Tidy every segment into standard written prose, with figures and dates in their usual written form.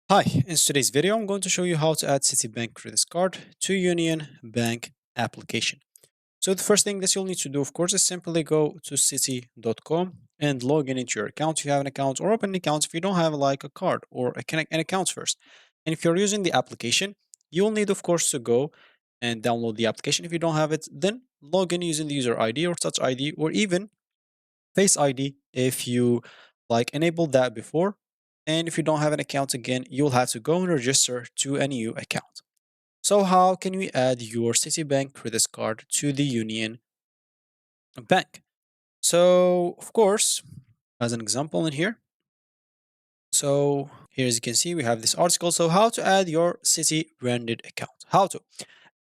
Hi, in today's video, I'm going to show you how to add Citibank credit card to Union Bank application. So the first thing that you'll need to do, of course, is simply go to citi.com and log in into your account if you have an account, or open an account if you don't have like a card or an account first. And if you're using the application, you'll need, of course, to go and download the application. If you don't have it, then log in using the user ID or Touch ID or even Face ID if you like enabled that before. And if you don't have an account again, you'll have to go and register to a new account. So how can we add your Citibank credit card to the Union Bank? So of course, as an example in here, so here as you can see, we have this article. So how to add your Citi branded account. How to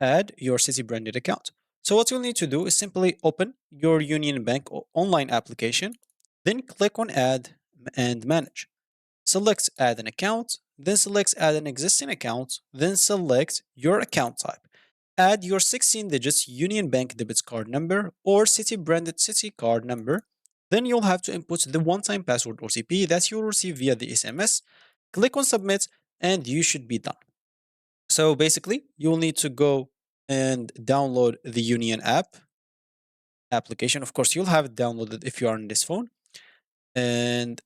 add your Citi branded account. So what you'll need to do is simply open your Union Bank online application, then click on add and manage. Select add an account, then select add an existing account, then select your account type. Add your 16 digits Union Bank debit card number or Citi branded Citi card number. Then you'll have to input the one-time password OTP that you'll receive via the SMS. Click on submit and you should be done. So basically, you'll need to go and download the Union application. Of course, you'll have it downloaded if you are on this phone. And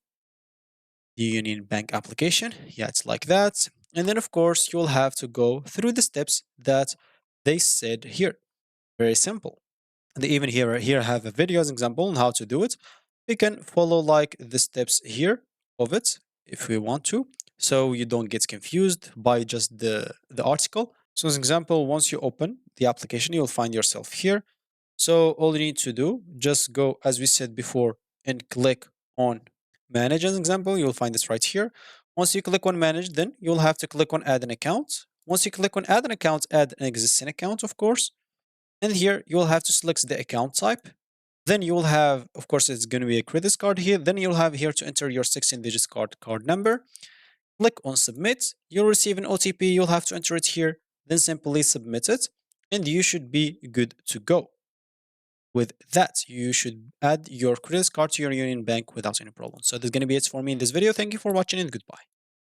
the Union Bank application. Yeah, it's like that. And then, of course, you'll have to go through the steps that they said here. Very simple. And they even here have a video as example on how to do it. We can follow like the steps here of it if we want to, so you don't get confused by just the article. So as example, once you open the application, you'll find yourself here. So all you need to do, just go as we said before and click on manage as an example. You'll find this right here. Once you click on manage, then you'll have to click on add an account. Once you click on add an account, add an existing account, of course. And here you'll have to select the account type. Then you'll have, of course, it's going to be a credit card here. Then you'll have here to enter your 16 digits card number. Click on submit. You'll receive an OTP. You'll have to enter it here. Then simply submit it. And you should be good to go. With that, you should add your credit card to your Union Bank without any problem. So that's going to be it for me in this video. Thank you for watching and goodbye.